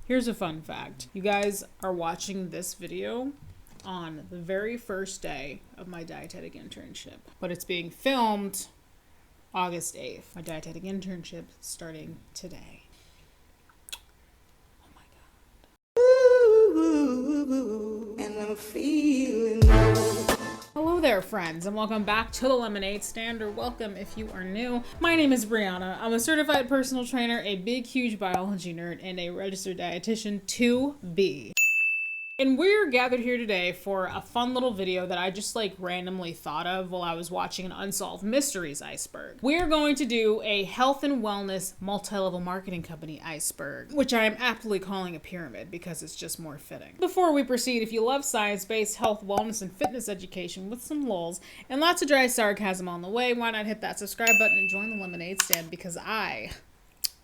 Here's a fun fact. You guys are watching this video on the very first day of my dietetic internship, but it's being filmed August 8th. My dietetic internship starting today. Oh my God. And I'm feeling Hello there, friends, and welcome back to the Lemonade Stand, or welcome if you are new. My name is Brianna. I'm a certified personal trainer, a big, huge biology nerd, and a registered dietitian to be. And we're gathered here today for a fun little video that I just randomly thought of while I was watching an Unsolved Mysteries Iceberg. We're going to do a health and wellness multi-level marketing company iceberg, which I am aptly calling a pyramid because it's just more fitting. Before we proceed, if you love science-based health, wellness, and fitness education with some lulz and lots of dry sarcasm on the way, why not hit that subscribe button and join the Lemonade Stand, because I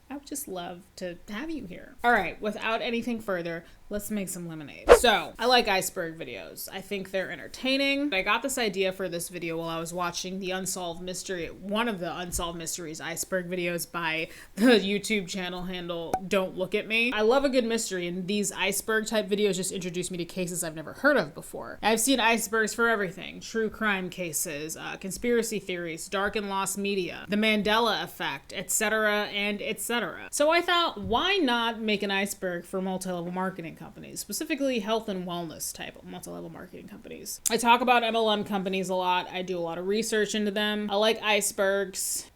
would just love to have you here. All right, without anything further, let's make some lemonade. So, I like iceberg videos. I think they're entertaining. I got this idea for this video while I was watching one of the Unsolved Mysteries iceberg videos by the YouTube channel handle Don't Look at Me. I love a good mystery, and these iceberg type videos just introduce me to cases I've never heard of before. I've seen icebergs for everything: true crime cases, conspiracy theories, dark and lost media, the Mandela effect, etc. and etc. So I thought, why not make an iceberg for multi-level marketing companies, specifically health and wellness type of multi-level marketing companies. I talk about MLM companies a lot. I do a lot of research into them. I like icebergs,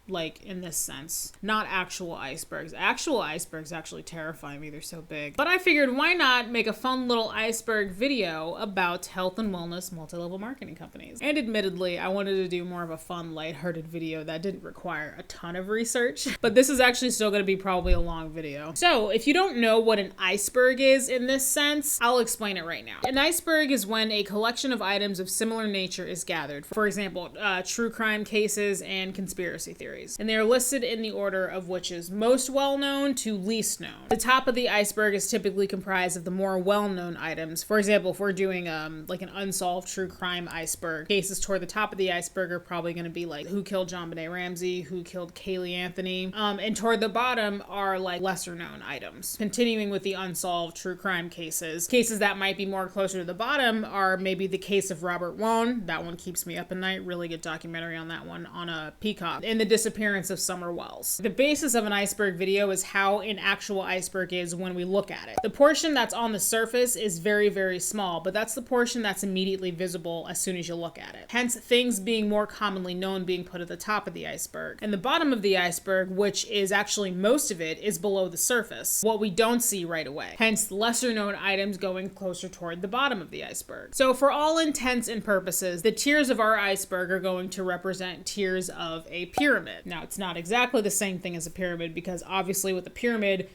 in this sense, not actual icebergs. Actual icebergs actually terrify me. They're so big. But I figured, why not make a fun little iceberg video about health and wellness multi-level marketing companies? And admittedly, I wanted to do more of a fun, lighthearted video that didn't require a ton of research. But this is actually still going to be probably a long video. So if you don't know what an iceberg is in this sense, I'll explain it right now. An iceberg is when a collection of items of similar nature is gathered. For example, true crime cases and conspiracy theories. And they are listed in the order of which is most well-known to least known. The top of the iceberg is typically comprised of the more well-known items. For example, if we're doing an unsolved true crime iceberg, cases toward the top of the iceberg are probably going to be who killed JonBenet Ramsey, who killed Kaylee Anthony, and toward the bottom are lesser-known items. Continuing with the unsolved true crime cases that might be more closer to the bottom are maybe the case of Robert Wone. That one keeps me up at night. Really good documentary on that one on a Peacock. And the disappearance of Summer Wells. The basis of an iceberg video is how an actual iceberg is when we look at it. The portion that's on the surface is very, very small, but that's the portion that's immediately visible as soon as you look at it. Hence, things being more commonly known being put at the top of the iceberg. And the bottom of the iceberg, which is actually most of it, is below the surface, what we don't see right away. Hence, lesser known items going closer toward the bottom of the iceberg. So for all intents and purposes, the tiers of our iceberg are going to represent tiers of a pyramid. Now, it's not exactly the same thing as a pyramid, because obviously with a pyramid,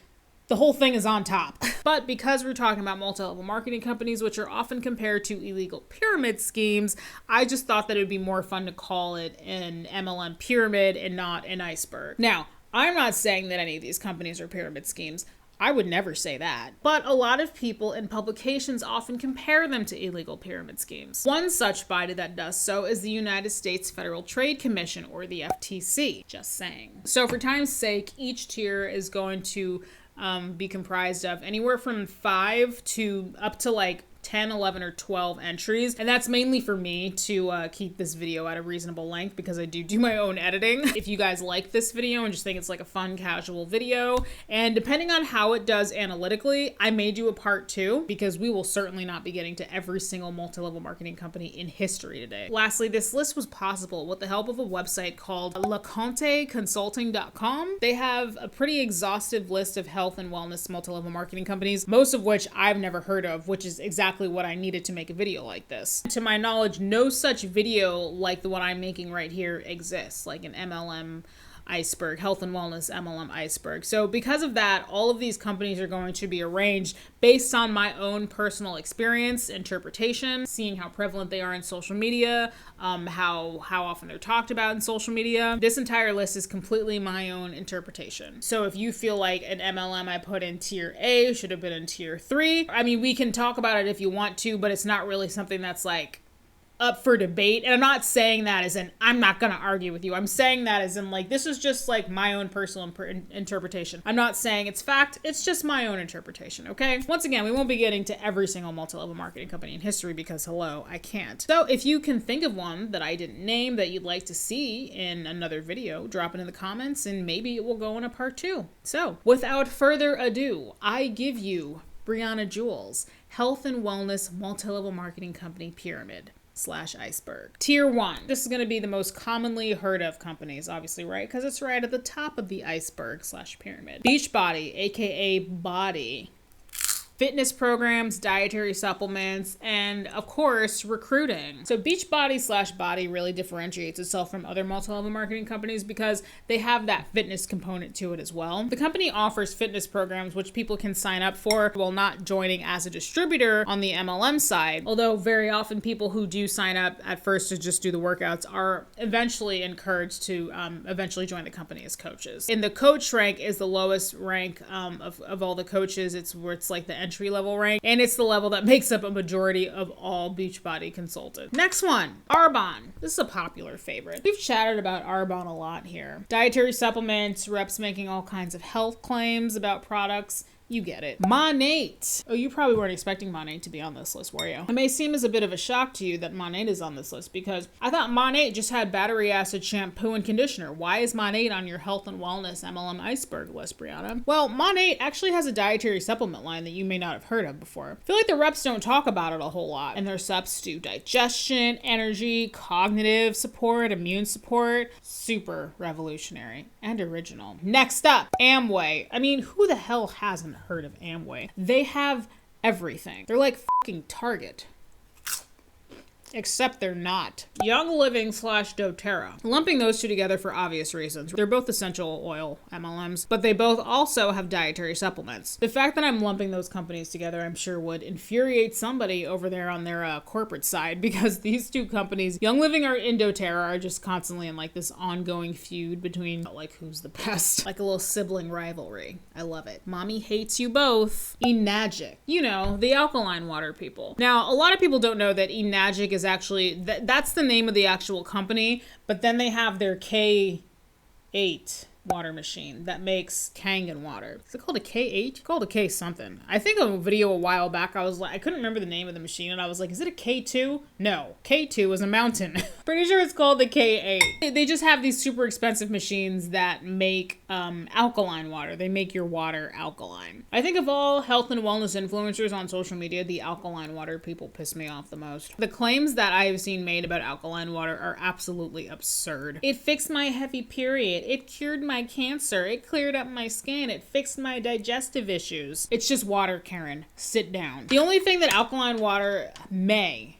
the whole thing is on top. But because we're talking about multi-level marketing companies, which are often compared to illegal pyramid schemes, I just thought that it would be more fun to call it an MLM pyramid and not an iceberg. Now, I'm not saying that any of these companies are pyramid schemes. I would never say that. But a lot of people and publications often compare them to illegal pyramid schemes. One such body that does so is the United States Federal Trade Commission, or the FTC. Just saying. So for time's sake, each tier is going to be comprised of anywhere from 5 to up to 10, 11, or 12 entries. And that's mainly for me to keep this video at a reasonable length, because I do my own editing. If you guys like this video and just think it's a fun, casual video, and depending on how it does analytically, I may do a part 2, because we will certainly not be getting to every single multi-level marketing company in history today. Lastly, this list was possible with the help of a website called leconteconsulting.com. They have a pretty exhaustive list of health and wellness multi-level marketing companies, most of which I've never heard of, which is exactly what I needed to make a video like this. To my knowledge, no such video like the one I'm making right here exists, like an MLM iceberg, health and wellness MLM iceberg. So because of that, all of these companies are going to be arranged based on my own personal experience, interpretation, seeing how prevalent they are in social media, how often they're talked about in social media. This entire list is completely my own interpretation. So if you feel like an MLM I put in tier A should have been in tier 3, I mean, we can talk about it if you want to, but it's not really something that's up for debate. And I'm not saying that as in, I'm not going to argue with you. I'm saying that as in like, this is just like my own personal interpretation. I'm not saying it's fact. It's just my own interpretation. Okay. Once again, we won't be getting to every single multi-level marketing company in history because hello, I can't. So if you can think of one that I didn't name that you'd like to see in another video, drop it in the comments and maybe it will go in a part 2. So without further ado, I give you Brianna Jewell's Health and Wellness Multi-Level Marketing Company Pyramid / Iceberg. Tier 1. This is going to be the most commonly heard of companies, obviously, right? Because it's right at the top of the iceberg / pyramid. Beachbody, aka Body. Fitness programs, dietary supplements, and of course, recruiting. So Beachbody / Body really differentiates itself from other multi-level marketing companies because they have that fitness component to it as well. The company offers fitness programs which people can sign up for while not joining as a distributor on the MLM side. Although very often people who do sign up at first to just do the workouts are eventually encouraged to eventually join the company as coaches. In the coach rank is the lowest rank of all the coaches. It's where it's like the entry level rank, and it's the level that makes up a majority of all Beachbody consultants. Next one, Arbonne. This is a popular favorite. We've chatted about Arbonne a lot here. Dietary supplements, reps making all kinds of health claims about products. You get it. Monat. Oh, you probably weren't expecting Monat to be on this list, were you? It may seem as a bit of a shock to you that Monat is on this list because I thought Monat just had battery acid shampoo and conditioner. Why is Monat on your Health and Wellness MLM Iceberg list, Brianna? Well, Monat actually has a dietary supplement line that you may not have heard of before. I feel like the reps don't talk about it a whole lot, and their subs do digestion, energy, cognitive support, immune support. Super revolutionary and original. Next up, Amway. I mean, who the hell hasn't heard of Amway? They have everything. They're like fucking Target. Except they're not. Young Living / doTERRA. Lumping those two together for obvious reasons. They're both essential oil MLMs, but they both also have dietary supplements. The fact that I'm lumping those companies together, I'm sure would infuriate somebody over there on their corporate side because these two companies, Young Living and doTERRA, are just constantly in like this ongoing feud between like who's the best. Like a little sibling rivalry. I love it. Mommy hates you both. Enagic. You know, the alkaline water people. Now, a lot of people don't know that Enagic is actually, that's the name of the actual company, but then they have their K8 water machine that makes Kangen water. Is it called a K8? It's called a K something. I think a video a while back, I was like, I couldn't remember the name of the machine and I was like, is it a K2? No, K2 is a mountain. Pretty sure it's called the K8. They just have these super expensive machines that make alkaline water. They make your water alkaline. I think of all health and wellness influencers on social media, the alkaline water people piss me off the most. The claims that I have seen made about alkaline water are absolutely absurd. It fixed my heavy period. It cured my cancer. It cleared up my skin. It fixed my digestive issues. It's just water, Karen. Sit down. The only thing that alkaline water may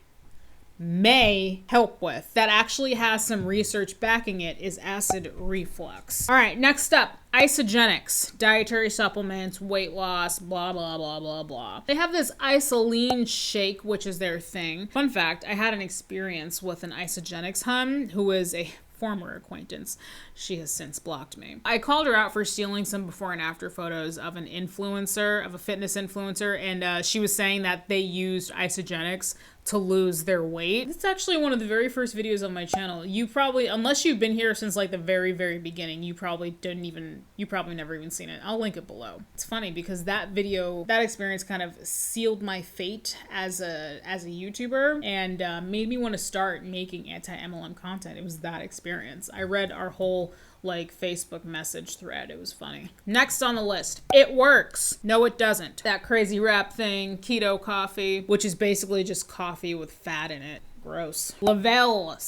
help with that actually has some research backing it is acid reflux. All right, next up, Isogenics, dietary supplements, weight loss, blah, blah, blah, blah, blah. They have this isoline shake, which is their thing. Fun fact, I had an experience with an Isogenics hun who is a former acquaintance. She has since blocked me. I called her out for stealing some before and after photos of an influencer, of a fitness influencer, and she was saying that they used Isogenics to lose their weight. It's actually one of the very first videos on my channel. You probably, unless you've been here since like the very, very beginning, you probably never even seen it. I'll link it below. It's funny because that video, that experience kind of sealed my fate as a YouTuber and made me want to start making anti-MLM content. It was that experience. I read our whole like Facebook message thread. It was funny. Next on the list, It Works. No, it doesn't. That crazy rap thing, keto coffee, which is basically just coffee with fat in it. Gross. Level /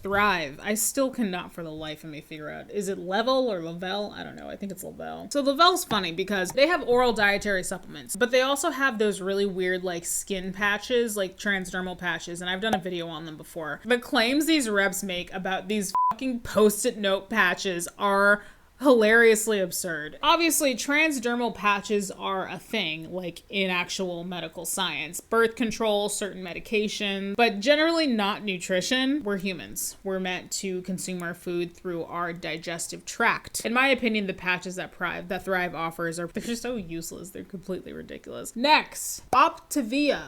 Thrive. I still cannot for the life of me figure out, is it Level or Level? I don't know. I think it's Level. So Level's funny because they have oral dietary supplements, but they also have those really weird like skin patches, like transdermal patches, and I've done a video on them before. The claims these reps make about these fucking post-it note patches are hilariously absurd. Obviously, transdermal patches are a thing, like in actual medical science. Birth control, certain medication, but generally not nutrition. We're humans. We're meant to consume our food through our digestive tract. In my opinion, the patches that Thrive offers they're just so useless. They're completely ridiculous. Next, Optavia.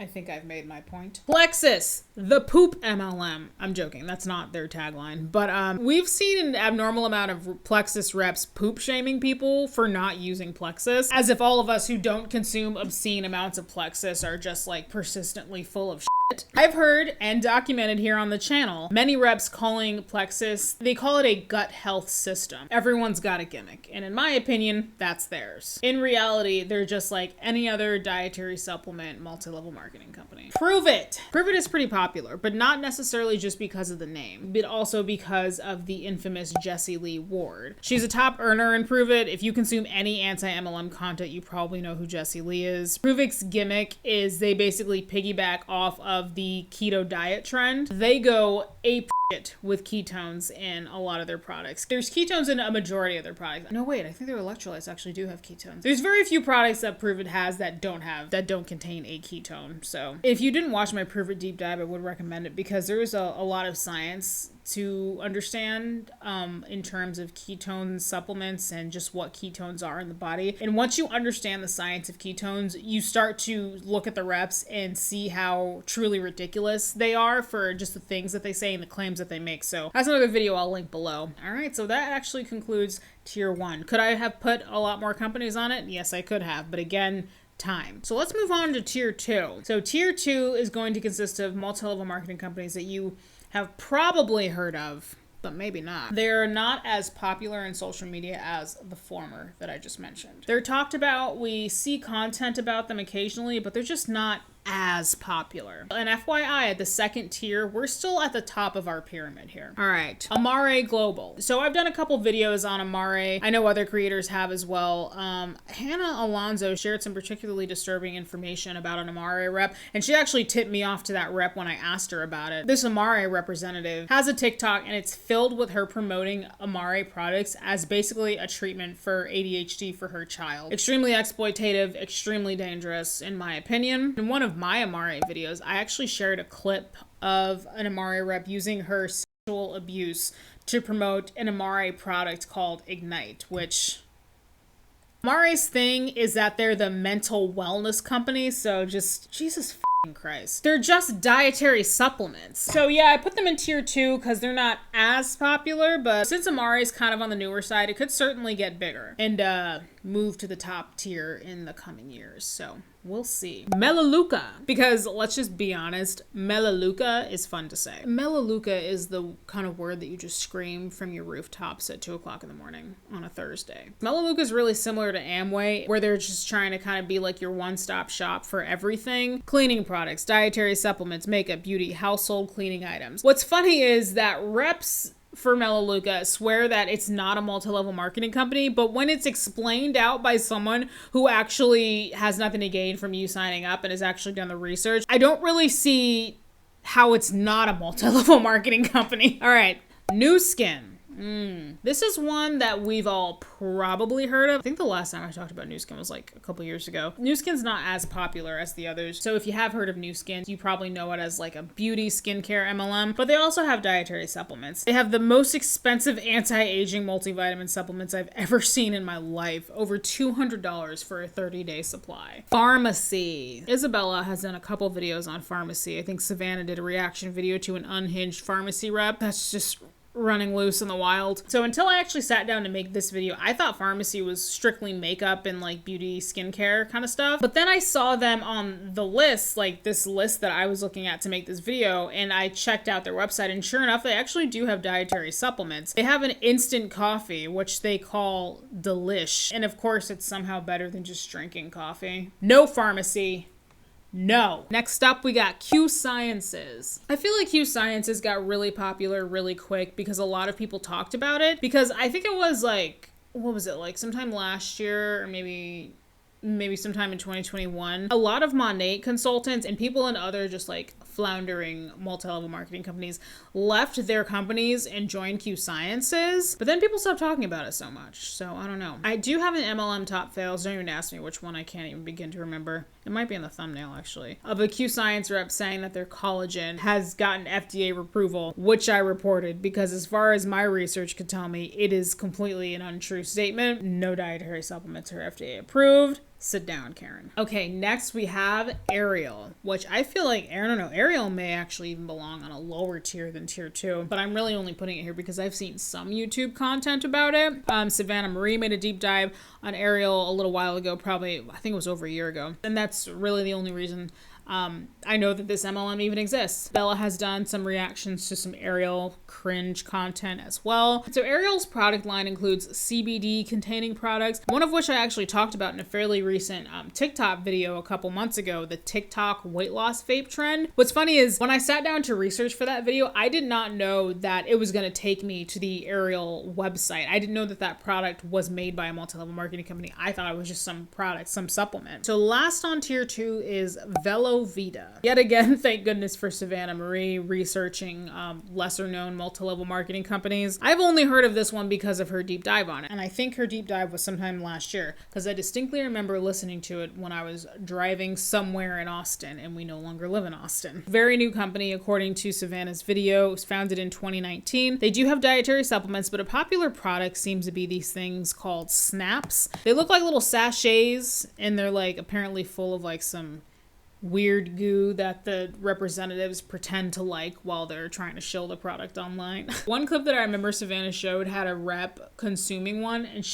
I think I've made my point. Plexus, the poop MLM. I'm joking. That's not their tagline. But we've seen an abnormal amount of Plexus reps poop shaming people for not using Plexus, as if all of us who don't consume obscene amounts of Plexus are just like persistently full of shit. I've heard and documented here on the channel many reps calling Plexus, they call it a gut health system. Everyone's got a gimmick, and in my opinion, that's theirs. In reality, they're just like any other dietary supplement multi-level marketing company. Prove It! Prove It is pretty popular, but not necessarily just because of the name, but also because of the infamous Jessie Lee Ward. She's a top earner in Prove It. If you consume any anti-MLM content, you probably know who Jessie Lee is. Prove It's gimmick is they basically piggyback off of the keto diet trend. They go ape shit with ketones in a lot of their products. There's ketones in a majority of their products. No, wait, I think their electrolytes actually do have ketones. There's very few products that Prove It has that don't contain a ketone. So if you didn't watch my Prove It deep dive, I would recommend it because there is a lot of science to understand in terms of ketone supplements and just what ketones are in the body. And once you understand the science of ketones, you start to look at the reps and see how truly ridiculous they are for just the things that they say and the claims that they make. So that's another video I'll link below. All right, so that actually concludes tier 1. Could I have put a lot more companies on it? Yes, I could have, but again, time. So let's move on to tier 2. So tier 2 is going to consist of multi-level marketing companies that you have probably heard of, but maybe not. They're not as popular in social media as the former that I just mentioned. They're talked about, we see content about them occasionally, but they're just not as popular. And FYI, at the second tier, we're still at the top of our pyramid here. All right, Amare Global. So I've done a couple videos on Amare. I know other creators have as well. Hannah Alonso shared some particularly disturbing information about an Amare rep, and she actually tipped me off to that rep when I asked her about it. This Amare representative has a TikTok, and it's filled with her promoting Amare products as basically a treatment for ADHD for her child. Extremely exploitative, extremely dangerous, in my opinion. In one of my Amare videos, I actually shared a clip of an Amare rep using her sexual abuse to promote an Amare product called Ignite, which Amare's thing is that they're the mental wellness company, so just Jesus f***ing Christ. They're just dietary supplements. So yeah, I put them in tier 2 because they're not as popular, but since Amare's kind of on the newer side, it could certainly get bigger and move to the top tier in the coming years. So we'll see. Melaleuca, because let's just be honest, Melaleuca is fun to say. Melaleuca is the kind of word that you just scream from your rooftops at 2 o'clock in the morning on a Thursday. Melaleuca is really similar to Amway, where they're just trying to kind of be like your one-stop shop for everything. Cleaning products, dietary supplements, makeup, beauty, household cleaning items. What's funny is that reps for Melaleuca swear that it's not a multi-level marketing company, but when it's explained out by someone who actually has nothing to gain from you signing up and has actually done the research, I don't really see how it's not a multi-level marketing company. All right, New Skin. This is one that we've all probably heard of. I think the last time I talked about Nu Skin was like a couple years ago. Nu Skin's not as popular as the others. So if you have heard of Nu Skin, you probably know it as like a beauty skincare MLM, but they also have dietary supplements. They have the most expensive anti-aging multivitamin supplements I've ever seen in my life. Over $200 for a 30-day supply. Pharmacy. Isabella has done a couple videos on pharmacy. I think Savannah did a reaction video to an unhinged pharmacy rep. That's just running loose in the wild. So until I actually sat down to make this video, I thought pharmacy was strictly makeup and like beauty skincare kind of stuff. But then I saw them on the list, like this list that I was looking at to make this video, and I checked out their website, and sure enough, they actually do have dietary supplements. They have an instant coffee, which they call Delish. And of course, it's somehow better than just drinking coffee. No pharmacy. No. Next up, we got Q Sciences. I feel like Q Sciences got really popular really quick because a lot of people talked about it, because I think it was like, what was it, like sometime last year or maybe sometime in 2021, a lot of Monat consultants and people in other just like floundering multi-level marketing companies left their companies and joined Q Sciences, but then people stopped talking about it so much. So I don't know. I do have an MLM top fails. Don't even ask me which one. I can't even begin to remember. It might be in the thumbnail actually, of a Q Science rep saying that their collagen has gotten FDA approval, which I reported because as far as my research could tell me, it is completely an untrue statement. No dietary supplements are FDA approved. Sit down, Karen. Okay, next we have Ariel, which I feel like, I don't know, Ariel may actually even belong on a lower tier than tier 2, but I'm really only putting it here because I've seen some YouTube content about it. Savannah Marie made a deep dive on Ariel a little while ago, probably, I think it was over a year ago. And that's really the only reason I know that this MLM even exists. Bella has done some reactions to some Ariel cringe content as well. So Ariel's product line includes CBD containing products, one of which I actually talked about in a fairly recent TikTok video a couple months ago, the TikTok weight loss vape trend. What's funny is when I sat down to research for that video, I did not know that it was going to take me to the Ariel website. I didn't know that that product was made by a multi-level marketing company. I thought it was just some product, some supplement. So last on tier 2 is Velo Vita. Yet again, thank goodness for Savannah Marie researching lesser known multi-level marketing companies. I've only heard of this one because of her deep dive on it. And I think her deep dive was sometime last year because I distinctly remember listening to it when I was driving somewhere in Austin, and we no longer live in Austin. Very new company according to Savannah's video. It was founded in 2019. They do have dietary supplements, but a popular product seems to be these things called snaps. They look like little sachets, and they're like apparently full of like some weird goo that the representatives pretend to like while they're trying to shill the product online. One clip that I remember Savannah showed had a rep consuming one, and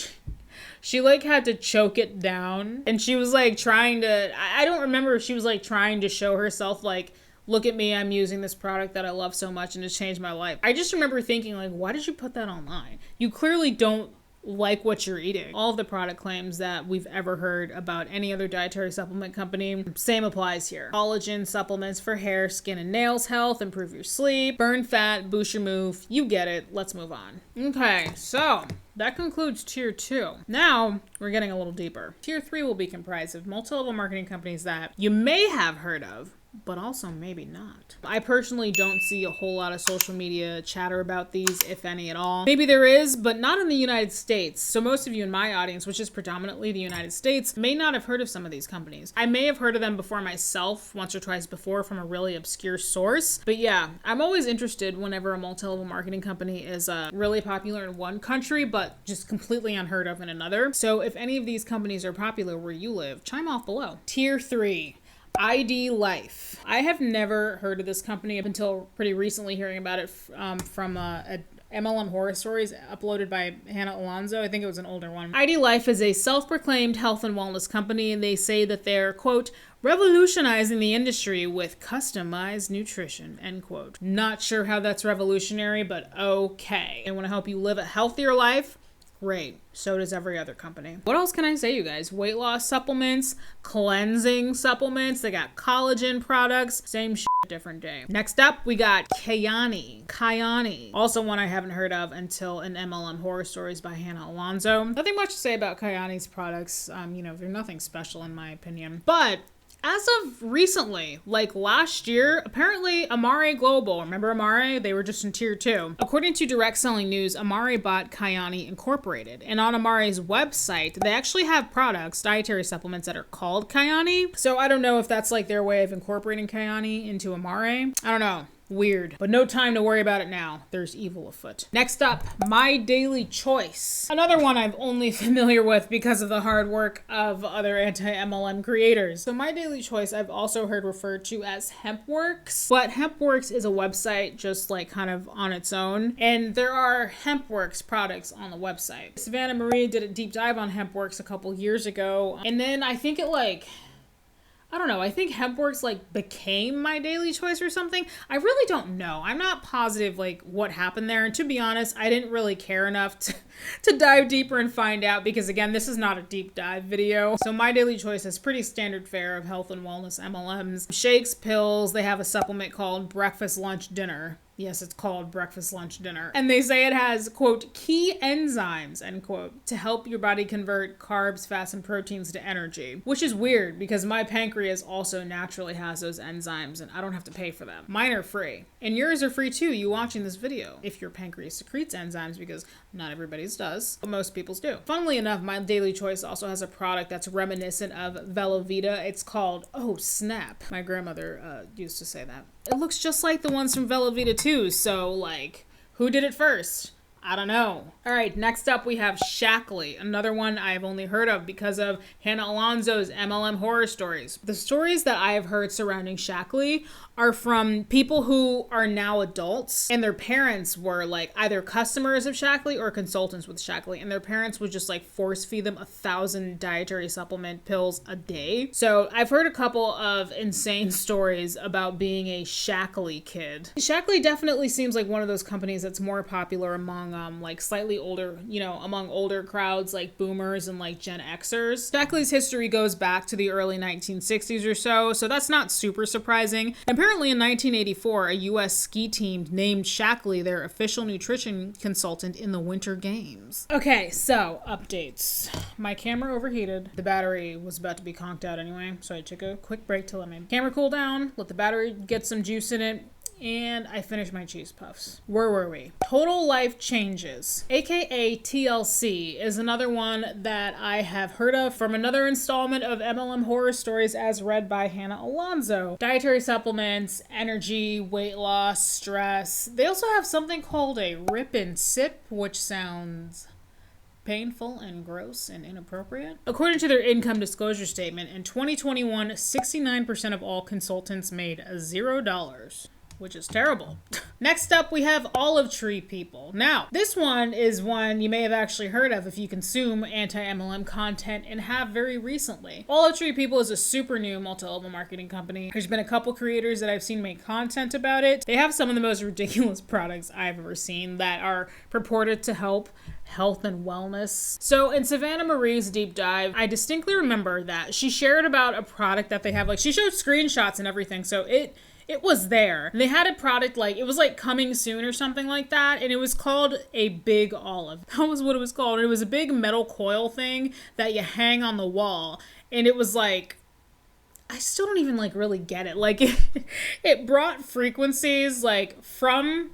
she like had to choke it down, and she was like trying to, I don't remember if she was like trying to show herself like, look at me, I'm using this product that I love so much and it's changed my life. I just remember thinking like, why did you put that online? You clearly don't like what you're eating. All of the product claims that we've ever heard about any other dietary supplement company, same applies here. Collagen supplements for hair, skin, and nails health, improve your sleep, burn fat, boost your move. You get it. Let's move on. Okay, so that concludes tier 2. Now we're getting a little deeper. Tier 3 will be comprised of multi-level marketing companies that you may have heard of, but also maybe not. I personally don't see a whole lot of social media chatter about these, if any at all. Maybe there is, but not in the United States. So most of you in my audience, which is predominantly the United States, may not have heard of some of these companies. I may have heard of them before myself, once or twice before, from a really obscure source. But yeah, I'm always interested whenever a multi-level marketing company is really popular in one country, but just completely unheard of in another. So if any of these companies are popular where you live, chime off below. Tier 3. ID Life. I have never heard of this company up until pretty recently, hearing about it from a MLM Horror Stories uploaded by Hannah Alonso. I think it was an older one. ID Life is a self-proclaimed health and wellness company, and they say that they're, quote, revolutionizing the industry with customized nutrition, end quote. Not sure how that's revolutionary, but okay. They want to help you live a healthier life. Great. So does every other company. What else can I say, you guys? Weight loss supplements, cleansing supplements. They got collagen products. Same shit, different day. Next up, we got Kyani. Also one I haven't heard of until an MLM Horror Stories by Hannah Alonso. Nothing much to say about Kyani's products. They're nothing special in my opinion. But as of recently, like last year, apparently Amare Global, remember Amare? They were just in tier 2. According to Direct Selling News, Amare bought Kyani Incorporated. And on Amare's website, they actually have products, dietary supplements that are called Kyani. So I don't know if that's like their way of incorporating Kyani into Amare. I don't know. Weird, but no time to worry about it now. There's evil afoot. Next up, My Daily Choice. Another one I'm only familiar with because of the hard work of other anti-MLM creators. So My Daily Choice I've also heard referred to as HempWorks, but HempWorks is a website just like kind of on its own, and there are HempWorks products on the website. Savannah Marie did a deep dive on HempWorks a couple years ago, and then I think I think HempWorks like became My Daily Choice or something. I really don't know. I'm not positive like what happened there. And to be honest, I didn't really care enough to dive deeper and find out because again, this is not a deep dive video. So My Daily Choice is pretty standard fare of health and wellness MLMs. Shakes, pills, they have a supplement called breakfast, lunch, dinner. Yes, it's called breakfast, lunch, dinner. And they say it has, quote, key enzymes, end quote, to help your body convert carbs, fats, and proteins to energy. Which is weird because my pancreas also naturally has those enzymes and I don't have to pay for them. Mine are free. And yours are free too, you watching this video, if your pancreas secretes enzymes, because not everybody's does, but most people's do. Funnily enough, My Daily Choice also has a product that's reminiscent of Velovita. It's called, oh snap. My grandmother used to say that. It looks just like the ones from Velovita too, so like, who did it first? I don't know. All right, next up we have Shackley, another one I've only heard of because of Hannah Alonso's MLM horror stories. The stories that I have heard surrounding Shackley are from people who are now adults and their parents were like either customers of Shackley or consultants with Shackley, and their parents would just like force feed them 1,000 dietary supplement pills a day. So I've heard a couple of insane stories about being a Shackley kid. Shackley definitely seems like one of those companies that's more popular among like slightly older, among older crowds like boomers and like Gen Xers. Shackley's history goes back to the early 1960s or so that's not super surprising. Apparently in 1984, a US ski team named Shackley their official nutrition consultant in the Winter Games. Okay, so updates. My camera overheated. The battery was about to be conked out anyway, so I took a quick break to let my camera cool down, let the battery get some juice in it, and I finished my cheese puffs. Where were we? Total Life Changes, aka TLC, is another one that I have heard of from another installment of MLM horror stories as read by Hannah Alonso. Dietary supplements, energy, weight loss, stress. They also have something called a rip and sip, which sounds painful and gross and inappropriate. According to their income disclosure statement, in 2021, 69% of all consultants made $0. Which is terrible. Next up, we have Olive Tree People. Now, this one is one you may have actually heard of if you consume anti-MLM content and have very recently. Olive Tree People is a super new multi-level marketing company. There's been a couple creators that I've seen make content about it. They have some of the most ridiculous products I've ever seen that are purported to help health and wellness. So in Savannah Marie's deep dive, I distinctly remember that she shared about a product that they have. Like, she showed screenshots and everything, so it was there. They had a product it was like coming soon or something like that, and it was called a Big Olive. That was what it was called. It was a big metal coil thing that you hang on the wall, and it was like, I still don't even really get it. It brought frequencies from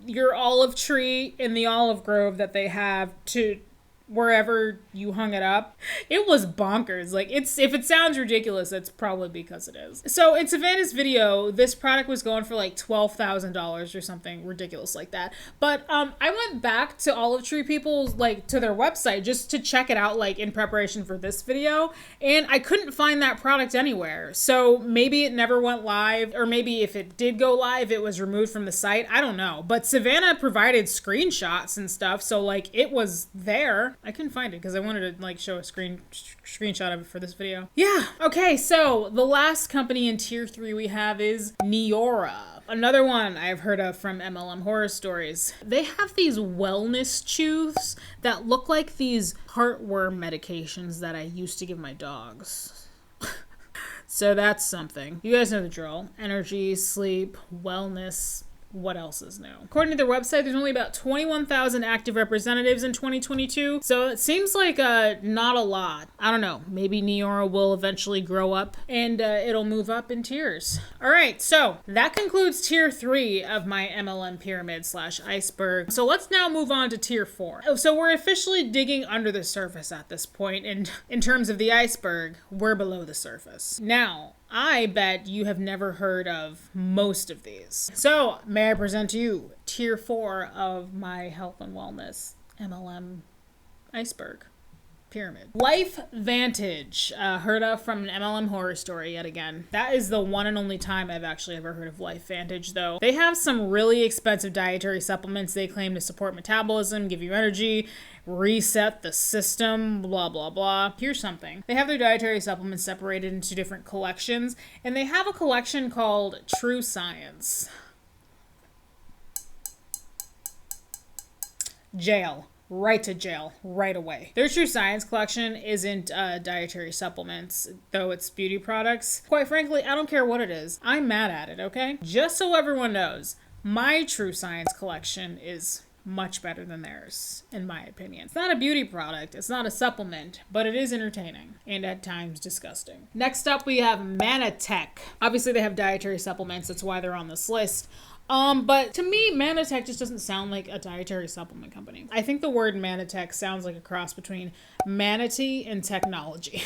your olive tree in the olive grove that they have to wherever you hung it up. It was bonkers. If it sounds ridiculous, it's probably because it is. So in Savannah's video, this product was going for $12,000 or something ridiculous like that. But I went back to Olive Tree People's to their website just to check it out in preparation for this video, and I couldn't find that product anywhere. So maybe it never went live, or maybe if it did go live, it was removed from the site. I don't know. But Savannah provided screenshots and stuff, so it was there. I couldn't find it because I wanted to show a screenshot of it for this video. Yeah. Okay. So the last company in tier 3 we have is Neora. Another one I've heard of from MLM horror stories. They have these wellness chews that look like these heartworm medications that I used to give my dogs. So that's something. You guys know the drill. Energy, sleep, wellness. What else is new? According to their website, there's only about 21,000 active representatives in 2022. So it seems like not a lot. I don't know. Maybe Neora will eventually grow up and it'll move up in tiers. All right. So that concludes tier 3 of my MLM pyramid / iceberg. So let's now move on to tier 4. So we're officially digging under the surface at this point. And in terms of the iceberg, we're below the surface. Now, I bet you have never heard of most of these. So, may I present to you tier 4 of my health and wellness MLM iceberg pyramid. Life Vantage, heard of from an MLM horror story yet again. That is the one and only time I've actually ever heard of Life Vantage, though. They have some really expensive dietary supplements they claim to support metabolism, give you energy, reset the system, blah, blah, blah. Here's something. They have their dietary supplements separated into different collections, and they have a collection called True Science. Jail. Right to jail, right away. Their True Science collection isn't dietary supplements, though it's beauty products. Quite frankly, I don't care what it is. I'm mad at it, okay? Just so everyone knows, my True Science collection is much better than theirs, in my opinion. It's not a beauty product, it's not a supplement, but it is entertaining and at times disgusting. Next up, we have Manatech. Obviously, they have dietary supplements, that's why they're on this list. But to me, Manatech just doesn't sound like a dietary supplement company. I think the word Manatech sounds like a cross between manatee and technology.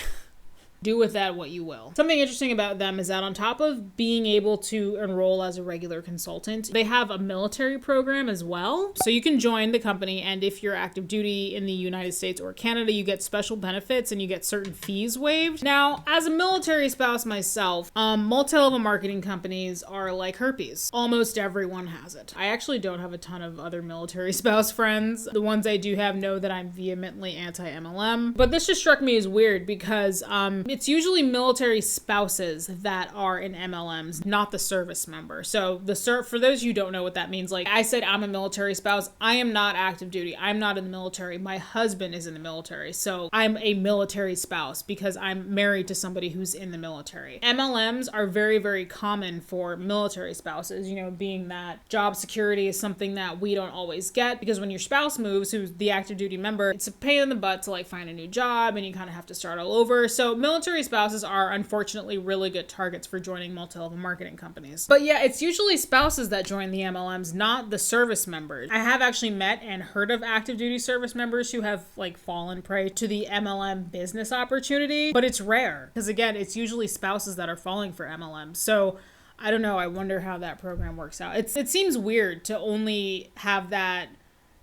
Do with that what you will. Something interesting about them is that on top of being able to enroll as a regular consultant, they have a military program as well. So you can join the company, and if you're active duty in the United States or Canada, you get special benefits and you get certain fees waived. Now, as a military spouse myself, multi-level marketing companies are like herpes. Almost everyone has it. I actually don't have a ton of other military spouse friends. The ones I do have know that I'm vehemently anti-MLM, but this just struck me as weird because it's usually military spouses that are in MLMs, not the service member. So for those who don't know what that means, like I said, I'm a military spouse. I am not active duty. I'm not in the military. My husband is in the military. So I'm a military spouse because I'm married to somebody who's in the military. MLMs are very, very common for military spouses, being that job security is something that we don't always get because when your spouse moves, who's the active duty member, it's a pain in the butt to like find a new job and you kind of have to start all over. So military spouses are unfortunately really good targets for joining multi-level marketing companies. But yeah, it's usually spouses that join the MLMs, not the service members. I have actually met and heard of active duty service members who have like fallen prey to the MLM business opportunity, but it's rare because again, it's usually spouses that are falling for MLM. So I don't know. I wonder how that program works out. It seems weird to only have that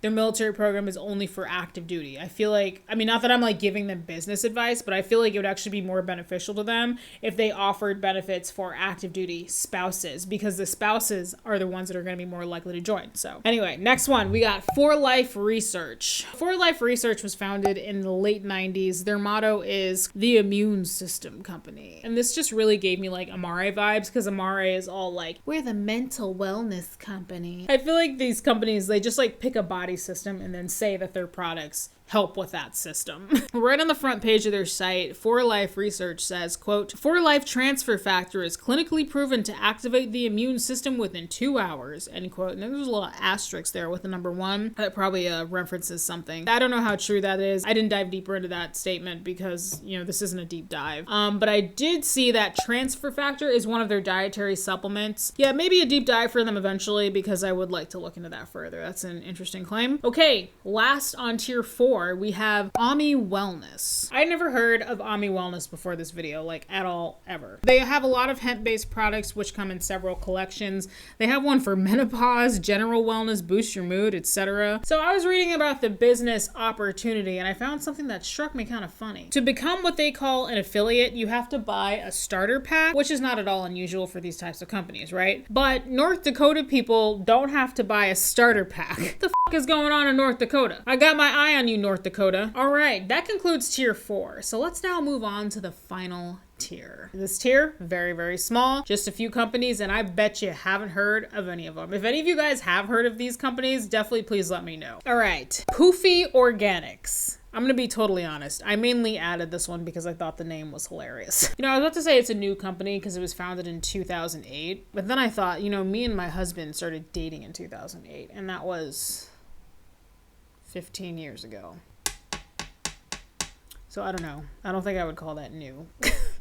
their military program is only for active duty. I feel like, not that I'm like giving them business advice, but I feel like it would actually be more beneficial to them if they offered benefits for active duty spouses because the spouses are the ones that are going to be more likely to join. So anyway, next one, we got For Life Research. For Life Research was founded in the late 90s. Their motto is the immune system company. And this just really gave me like Amare vibes because Amare is all like, we're the mental wellness company. I feel like these companies, they just like pick a body system and then say that their products help with that system. Right on the front page of their site, For Life Research says, quote, For Life transfer factor is clinically proven to activate the immune system within 2 hours, end quote. And there's a little asterisk there with the number 1 that probably references something. I don't know how true that is. I didn't dive deeper into that statement because, this isn't a deep dive. But I did see that transfer factor is one of their dietary supplements. Yeah, maybe a deep dive for them eventually because I would like to look into that further. That's an interesting claim. Okay, last on tier 4, we have Ami Wellness. I never heard of Ami Wellness before this video, like at all, ever. They have a lot of hemp-based products which come in several collections. They have one for menopause, general wellness, boost your mood, etc. So I was reading about the business opportunity and I found something that struck me kind of funny. To become what they call an affiliate, you have to buy a starter pack, which is not at all unusual for these types of companies, right? But North Dakota people don't have to buy a starter pack. What the f is going on in North Dakota? I got my eye on you, North Dakota. All right, that concludes tier 4. So let's now move on to the final tier. This tier, very, very small, just a few companies, and I bet you haven't heard of any of them. If any of you guys have heard of these companies, definitely please let me know. All right, Puppies Organics. I'm going to be totally honest. I mainly added this one because I thought the name was hilarious. I was about to say it's a new company because it was founded in 2008, but then I thought, me and my husband started dating in 2008, and that was 15 years ago. So I don't know. I don't think I would call that new.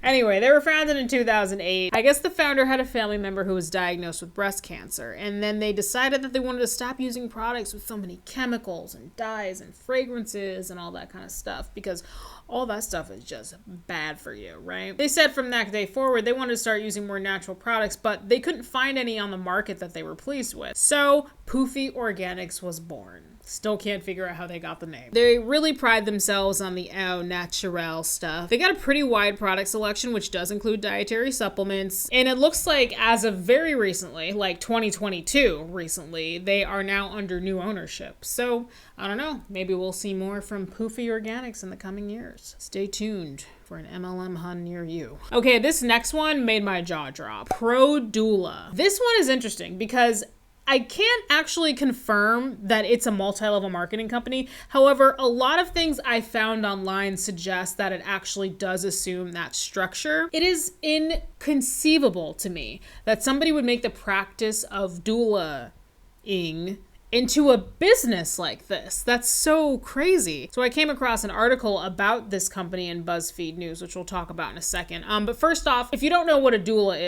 Anyway, they were founded in 2008. I guess the founder had a family member who was diagnosed with breast cancer, and then they decided that they wanted to stop using products with so many chemicals and dyes and fragrances and all that kind of stuff because all that stuff is just bad for you, right? They said from that day forward, they wanted to start using more natural products, but they couldn't find any on the market that they were pleased with. So Puppies Organics was born. Still can't figure out how they got the name. They really pride themselves on the au naturel stuff. They got a pretty wide product selection, which does include dietary supplements. And it looks like as of very recently, like 2022 recently, they are now under new ownership. So I don't know, maybe we'll see more from Puppies Organics in the coming years. Stay tuned for an MLM hunt near you. Okay, this next one made my jaw drop. Pro Doula. This one is interesting because I can't actually confirm that it's a multi-level marketing company. However, a lot of things I found online suggest that it actually does assume that structure. It is inconceivable to me that somebody would make the practice of doula-ing into a business like this? That's so crazy. So I came across an article about this company in BuzzFeed News, which we'll talk about in a second. But first off, if you don't know what a doula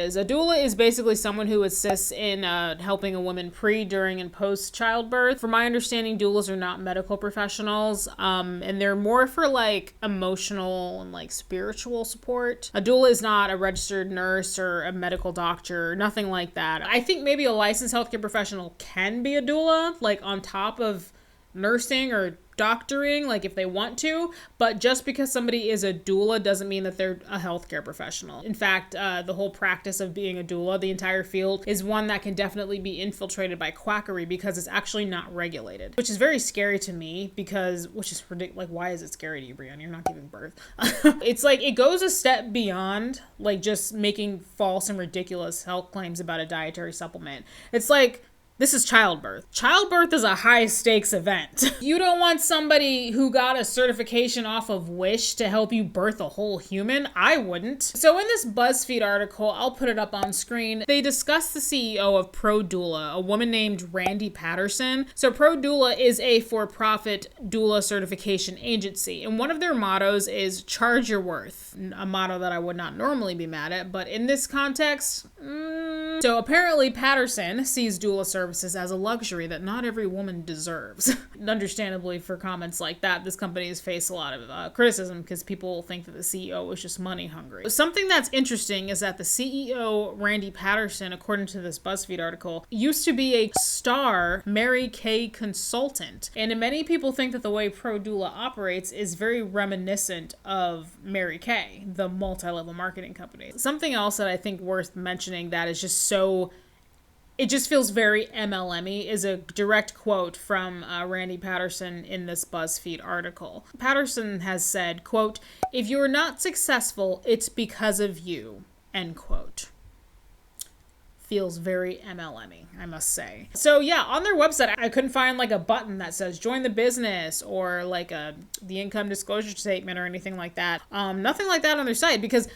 is basically someone who assists in helping a woman pre, during, and post childbirth. From my understanding, doulas are not medical professionals, and they're more for like emotional and like spiritual support. A doula is not a registered nurse or a medical doctor, nothing like that. I think maybe a licensed healthcare professional can be a doula, like on top of nursing or doctoring, like if they want to, but just because somebody is a doula doesn't mean that they're a healthcare professional. In fact, the whole practice of being a doula, the entire field, is one that can definitely be infiltrated by quackery because it's actually not regulated, which is very scary to me which is ridiculous. Like, why is it scary to you, Brianna? You're not giving birth. It's like, it goes a step beyond like just making false and ridiculous health claims about a dietary supplement. It's like, this is childbirth. Childbirth is a high stakes event. You don't want somebody who got a certification off of Wish to help you birth a whole human. I wouldn't. So in this BuzzFeed article, I'll put it up on screen, they discuss the CEO of Pro Doula, a woman named Randy Patterson. So Pro Doula is a for-profit doula certification agency, and one of their mottos is charge your worth, a motto that I would not normally be mad at, but in this context, So apparently Patterson sees doula services as a luxury that not every woman deserves. Understandably, for comments like that, this company has faced a lot of criticism because people think that the CEO is just money hungry. Something that's interesting is that the CEO, Randy Patterson, according to this BuzzFeed article, used to be a star Mary Kay consultant. And many people think that the way Pro Doula operates is very reminiscent of Mary Kay, the multi-level marketing company. Something else that I think worth mentioning that is just it just feels very MLM-y is a direct quote from Randy Patterson in this BuzzFeed article. Patterson has said, quote, "If you are not successful, it's because of you," end quote. Feels very MLM-y, I must say. So yeah, on their website, I couldn't find like a button that says join the business or like the income disclosure statement or anything like that. Nothing like that on their site because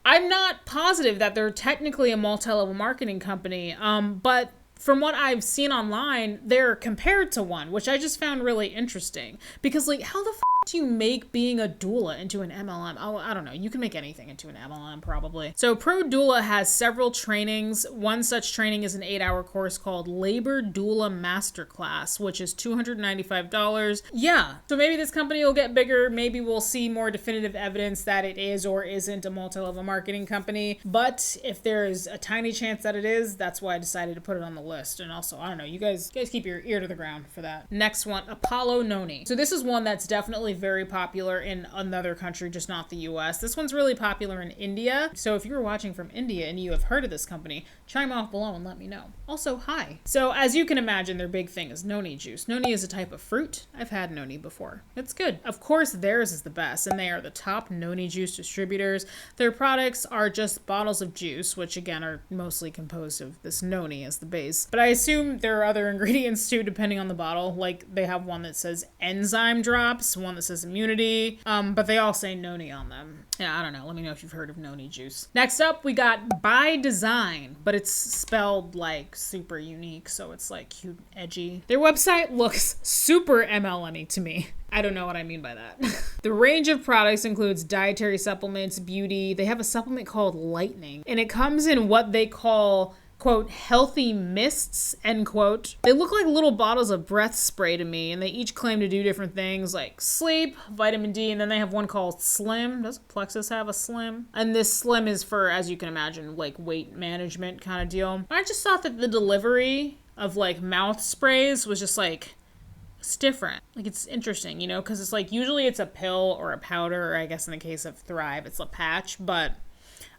I'm not positive that they're technically a multi-level marketing company, but from what I've seen online, they're compared to one, which I just found really interesting. Because, like, how the do you make being a doula into an MLM? Oh, I don't know. You can make anything into an MLM, probably. So Pro Doula has several trainings. One such training is an 8-hour course called Labor Doula Masterclass, which is $295. Yeah. So maybe this company will get bigger. Maybe we'll see more definitive evidence that it is or isn't a multi-level marketing company. But if there is a tiny chance that it is, that's why I decided to put it on the list. And also, I don't know, you guys keep your ear to the ground for that. Next one, Apollo Noni. So this is one that's definitely very popular in another country, just not the US. This one's really popular in India. So if you're watching from India and you have heard of this company, chime off below and let me know. Also, hi. So as you can imagine, their big thing is noni juice. Noni is a type of fruit. I've had noni before. It's good. Of course, theirs is the best, and they are the top noni juice distributors. Their products are just bottles of juice, which again are mostly composed of this noni as the base. But I assume there are other ingredients too, depending on the bottle. Like they have one that says enzyme drops, one that says immunity, but they all say noni on them. Yeah, I don't know. Let me know if you've heard of noni juice. Next up, we got By Design, but it's spelled like super unique, so it's like cute, edgy. Their website looks super MLM-y to me. I don't know what I mean by that. The range of products includes dietary supplements, beauty. They have a supplement called Lightning, and it comes in what they call, quote, healthy mists, end quote. They look like little bottles of breath spray to me, and they each claim to do different things like sleep, vitamin D, and then they have one called Slim. Does Plexus have a Slim? And this Slim is for, as you can imagine, like weight management kind of deal. I just thought that the delivery of like mouth sprays was just like, it's different. Like, it's interesting, you know, because it's like usually it's a pill or a powder, or I guess in the case of Thrive, it's a patch, but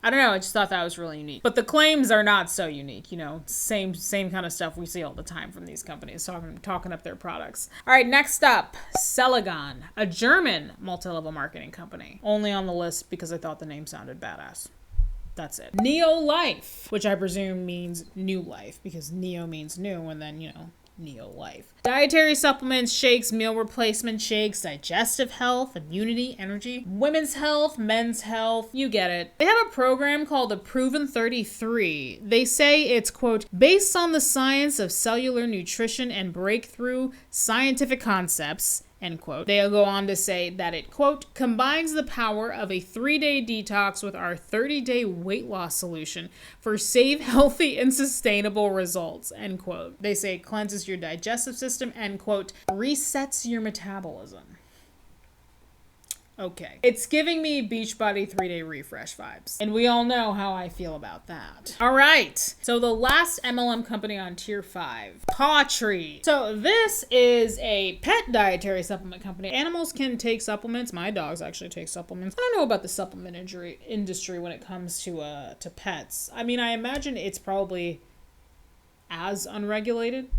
I don't know, I just thought that was really unique. But the claims are not so unique, you know, same kind of stuff we see all the time from these companies talking up their products. All right, next up, Celagon, a German multi-level marketing company. Only on the list because I thought the name sounded badass. That's it. Neo Life, which I presume means new life because neo means new, and then, you know, Neo-Life. Dietary supplements, shakes, meal replacement shakes, digestive health, immunity, energy, women's health, men's health, you get it. They have a program called the Proven 33. They say it's, quote, based on the science of cellular nutrition and breakthrough scientific concepts, end quote. They'll go on to say that it, quote, combines the power of a 3-day detox with our 30-day weight loss solution for safe, healthy, and sustainable results, end quote. They say it cleanses your digestive system and, quote, resets your metabolism. Okay. It's giving me Beachbody 3-day refresh vibes. And we all know how I feel about that. All right. So the last MLM company on tier 5, Paw Tree. So this is a pet dietary supplement company. Animals can take supplements. My dogs actually take supplements. I don't know about the supplement industry when it comes to pets. I mean, I imagine it's probably as unregulated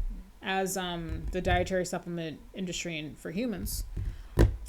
as the dietary supplement industry for humans.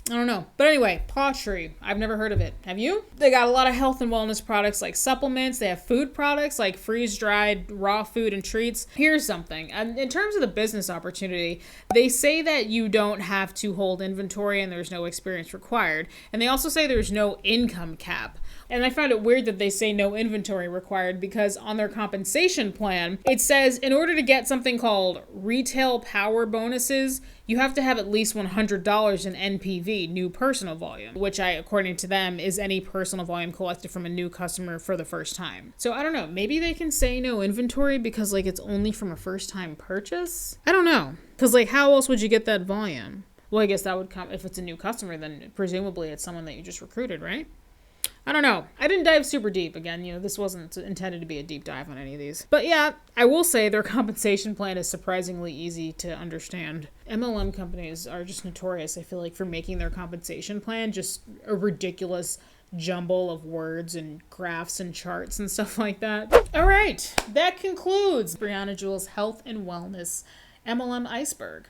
I don't know. But anyway, Paw Tree. I've never heard of it. Have you? They got a lot of health and wellness products like supplements. They have food products like freeze-dried raw food and treats. Here's something. In terms of the business opportunity, they say that you don't have to hold inventory and there's no experience required. And they also say there's no income cap. And I found it weird that they say no inventory required because on their compensation plan, it says in order to get something called retail power bonuses, you have to have at least $100 in NPV, new personal volume, which according to them, is any personal volume collected from a new customer for the first time. So I don't know, maybe they can say no inventory because like it's only from a first time purchase? I don't know. Because like how else would you get that volume? Well, I guess that would come, if it's a new customer, then presumably it's someone that you just recruited, right? I don't know. I didn't dive super deep. Again, this wasn't intended to be a deep dive on any of these. But yeah, I will say their compensation plan is surprisingly easy to understand. MLM companies are just notorious, I feel like, for making their compensation plan just a ridiculous jumble of words and graphs and charts and stuff like that. All right, that concludes Brianna Jewell's Health and Wellness MLM Iceberg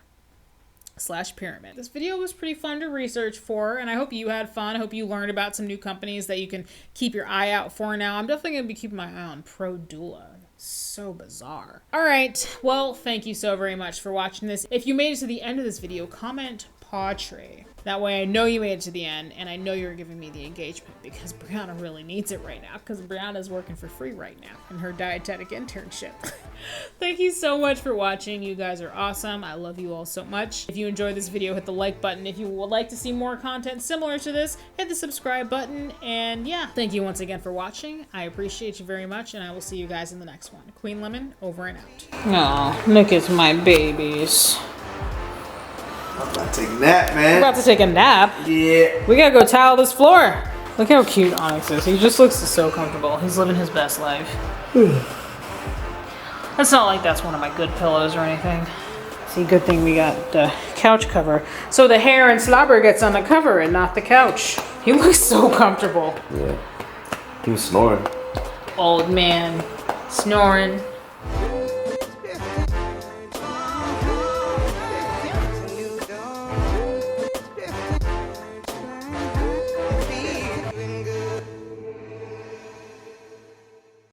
/ pyramid. This video was pretty fun to research for, and I hope you had fun. I hope you learned about some new companies that you can keep your eye out for now. I'm definitely going to be keeping my eye on Pro Doula. So bizarre. All right, well, thank you so very much for watching this. If you made it to the end of this video, comment Paw Tree. That way I know you made it to the end, and I know you're giving me the engagement because Brianna really needs it right now because Brianna's working for free right now in her dietetic internship. Thank you so much for watching. You guys are awesome. I love you all so much. If you enjoyed this video, hit the like button. If you would like to see more content similar to this, hit the subscribe button. And yeah, thank you once again for watching. I appreciate you very much, and I will see you guys in the next one. Queen Lemon, over and out. Oh, look at my babies. I'm about to take a nap, man. You're about to take a nap? Yeah. We gotta go tile this floor. Look how cute Onyx is. He just looks so comfortable. He's living his best life. It's not like that's one of my good pillows or anything. See, good thing we got the couch cover. So the hair and slobber gets on the cover and not the couch. He looks so comfortable. Yeah. He was snoring. Old man snoring.